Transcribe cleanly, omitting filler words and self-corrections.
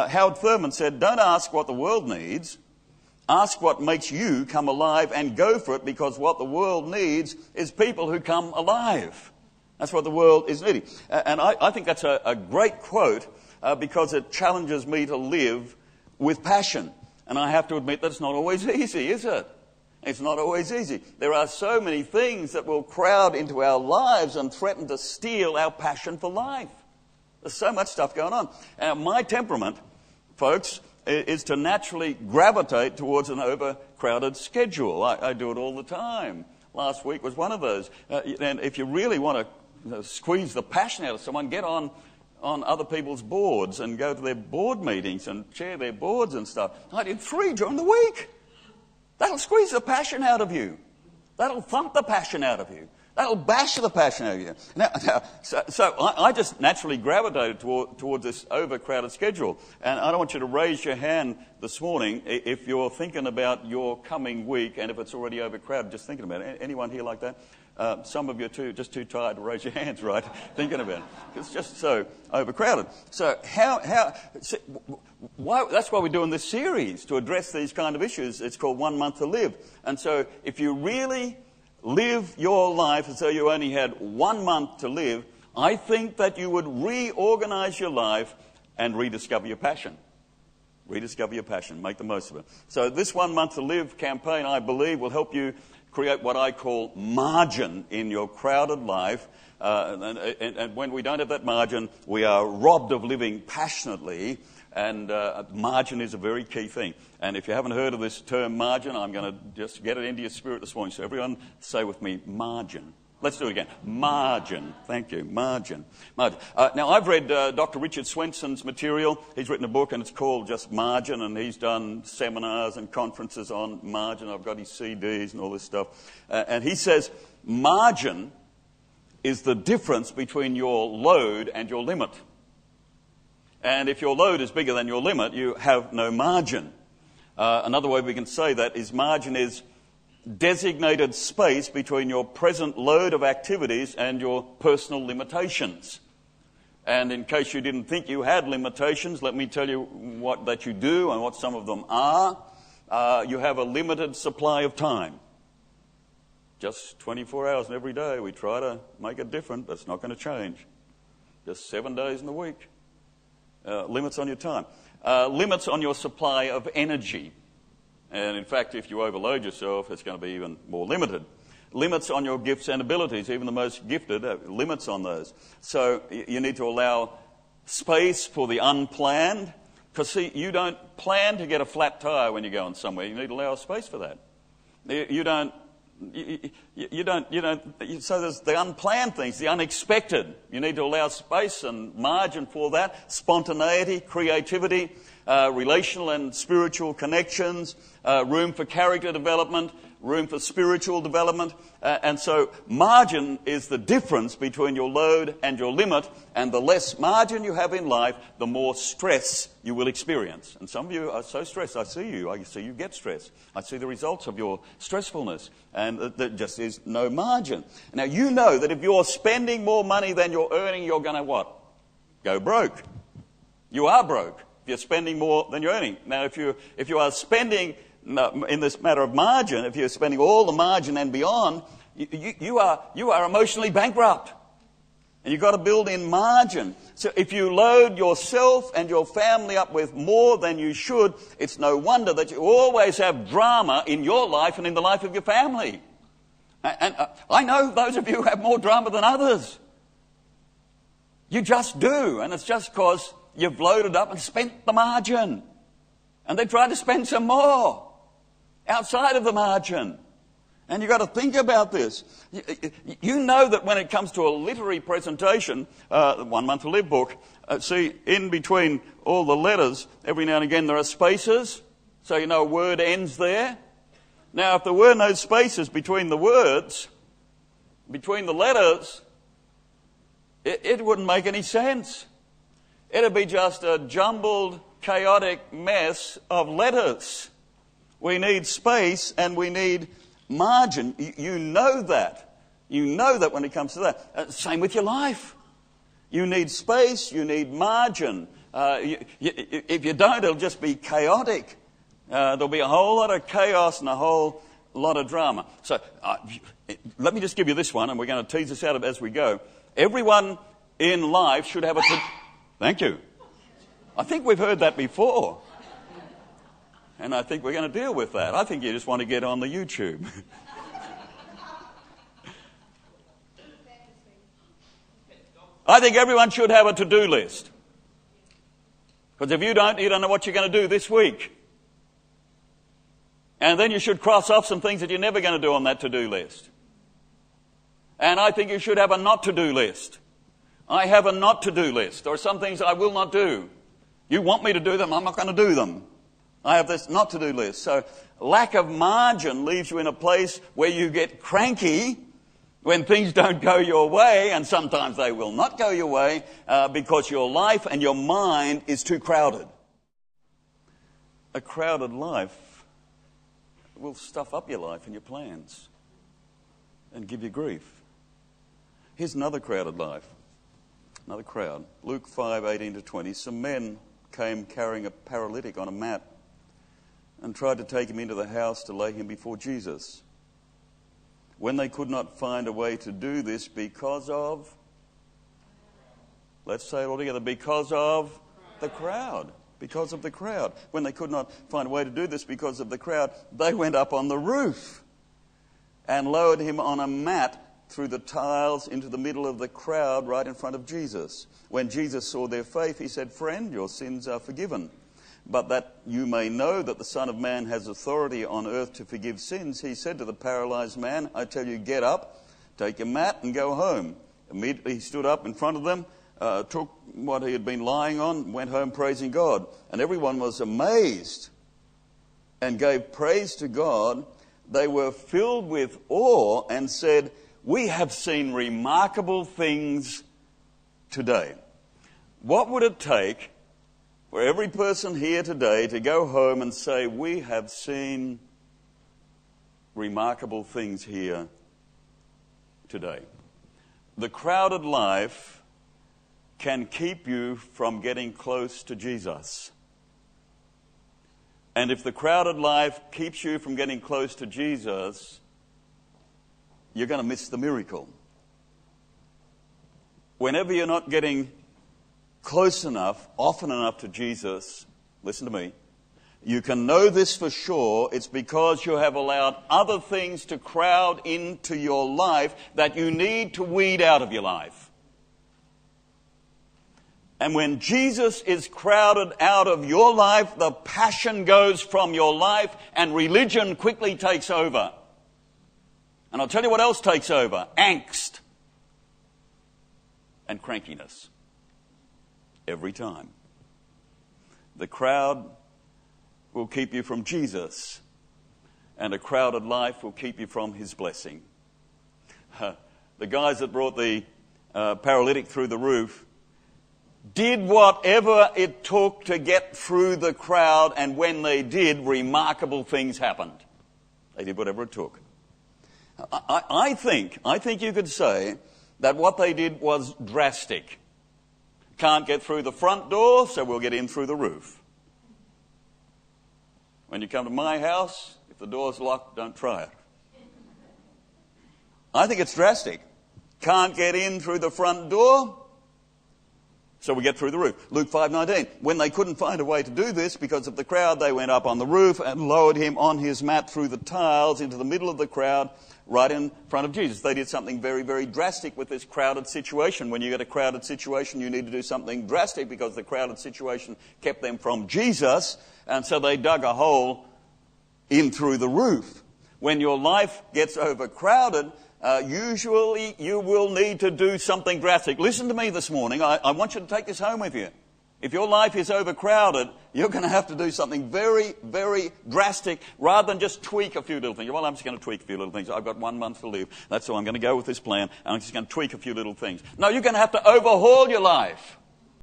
Howard Thurman said, don't ask what the world needs, ask what makes you come alive and go for it, because what the world needs is people who come alive. That's what the world is needing. And I think that's a great quote because it challenges me to live with passion. And I have to admit that it's not always easy, is it? It's not always easy. There are so many things that will crowd into our lives and threaten to steal our passion for life. There's so much stuff going on. My temperament, folks, is to naturally gravitate towards an overcrowded schedule. I do it all the time. Last week was one of those. And if you really want to squeeze the passion out of someone, get on other people's boards and go to their board meetings and chair their boards and stuff. I did 3 during the week. That'll squeeze the passion out of you. That'll thump the passion out of you. That'll bash the passion out of you. So I just naturally gravitated towards this overcrowded schedule. And I don't want you to raise your hand this morning if you're thinking about your coming week and if it's already overcrowded, just thinking about it. Anyone here like that? Some of you are just too tired to raise your hands, right? Thinking about it. It's just so overcrowded. So that's why we're doing this series, to address these kind of issues. It's called 1 Month to Live. And so if you really live your life as though you only had 1 month to live, I think that you would reorganize your life and rediscover your passion. Rediscover your passion. Make the most of it. So this 1 Month to Live campaign, I believe, will help you create what I call margin in your crowded life. And when we don't have that margin, we are robbed of living passionately. And margin is a very key thing. And if you haven't heard of this term margin, I'm going to just get it into your spirit this morning. So everyone say with me, margin. Let's do it again. Margin. Thank you. Margin. Margin. Now, I've read Dr. Richard Swenson's material. He's written a book and it's called just Margin, and he's done seminars and conferences on margin. I've got his CDs and all this stuff. And he says margin is the difference between your load and your limit. And if your load is bigger than your limit, you have no margin. Another way we can say that is margin is designated space between your present load of activities and your personal limitations. And in case you didn't think you had limitations, let me tell you that you do and what some of them are. You have a limited supply of time. Just 24 hours in every day. We try to make it different, but it's not going to change. Just 7 days in the week. Limits on your time. Limits on your supply of energy. And in fact, if you overload yourself, it's going to be even more limited. Limits on your gifts and abilities. Even the most gifted have limits on those. So you need to allow space for the unplanned. Because see, you don't plan to get a flat tire when you're going somewhere. You need to allow space for that. You don't. So there's the unplanned things, the unexpected. You need to allow space and margin for that. Spontaneity, creativity, relational and spiritual connections, room for character development, room for spiritual development. And so margin is the difference between your load and your limit. And the less margin you have in life, the more stress you will experience. And some of you are so stressed. I see you get stressed. I see the results of your stressfulness. And there just is no margin. Now, you know that if you're spending more money than you're earning, you're going to what? Go broke. You are broke if you're spending more than you're earning. Now, if you are spending, in this matter of margin, if you're spending all the margin and beyond, you are emotionally bankrupt. And you've got to build in margin. So if you load yourself and your family up with more than you should, it's no wonder that you always have drama in your life and in the life of your family. And I know those of you who have more drama than others. You just do. And it's just because you've loaded up and spent the margin. And they try to spend some more outside of the margin. And you've got to think about this. You know that when it comes to a literary presentation, the 1 Month to Live book, see, in between all the letters, every now and again there are spaces, so you know a word ends there. Now, if there were no spaces between the words, between the letters, it wouldn't make any sense. It'd be just a jumbled, chaotic mess of letters. We need space and we need margin. You know that. You know that when it comes to that. Same with your life. You need space, you need margin. If you don't, it'll just be chaotic. There'll be a whole lot of chaos and a whole lot of drama. So let me just give you this one, and we're going to tease this out as we go. Everyone in life should have a... Thank you. I think we've heard that before. And I think we're going to deal with that. I think you just want to get on the YouTube. I think everyone should have a to-do list. Because if you don't know what you're going to do this week. And then you should cross off some things that you're never going to do on that to-do list. And I think you should have a not-to-do list. I have a not-to-do list. There are some things I will not do. You want me to do them, I'm not going to do them. I have this not-to-do list. So lack of margin leaves you in a place where you get cranky when things don't go your way, and sometimes they will not go your way because your life and your mind is too crowded. A crowded life will stuff up your life and your plans and give you grief. Here's another crowded life, another crowd. Luke 5:18-20. Some men came carrying a paralytic on a mat and tried to take him into the house to lay him before Jesus. When they could not find a way to do this because of, let's say it all together, because of the crowd. Because of the crowd. When they could not find a way to do this because of the crowd, they went up on the roof and lowered him on a mat through the tiles into the middle of the crowd right in front of Jesus. When Jesus saw their faith, he said, "Friend, your sins are forgiven. But that you may know that the Son of Man has authority on earth to forgive sins," he said to the paralyzed man, "I tell you, get up, take your mat and go home." Immediately he stood up in front of them, took what he had been lying on, went home praising God. And everyone was amazed and gave praise to God. They were filled with awe and said, "We have seen remarkable things today." What would it take for every person here today to go home and say, "We have seen remarkable things here today"? The crowded life can keep you from getting close to Jesus. And if the crowded life keeps you from getting close to Jesus, you're going to miss the miracle. Whenever you're not getting close enough, often enough to Jesus, listen to me, you can know this for sure. It's because you have allowed other things to crowd into your life that you need to weed out of your life. And when Jesus is crowded out of your life, the passion goes from your life and religion quickly takes over. And I'll tell you what else takes over: angst and crankiness. Every time. The crowd will keep you from Jesus, and a crowded life will keep you from his blessing. The guys that brought the paralytic through the roof did whatever it took to get through the crowd, and when they did, remarkable things happened. They did whatever it took. I think you could say that what they did was drastic. Can't get through the front door, so we'll get in through the roof. When you come to my house, if the door's locked, don't try it. I think it's drastic. Can't get in through the front door, so we get through the roof. Luke 5:19. When they couldn't find a way to do this because of the crowd, they went up on the roof and lowered him on his mat through the tiles into the middle of the crowd right in front of Jesus. They did something very, very drastic with this crowded situation. When you get a crowded situation, you need to do something drastic because the crowded situation kept them from Jesus. And so they dug a hole in through the roof. When your life gets overcrowded, usually you will need to do something drastic. Listen to me this morning. I want you to take this home with you. If your life is overcrowded, you're going to have to do something very, very drastic rather than just tweak a few little things. Well, I'm just going to tweak a few little things. I've got 1 month to live. That's all. I'm going to go with this plan. I'm just going to tweak a few little things. No, you're going to have to overhaul your life.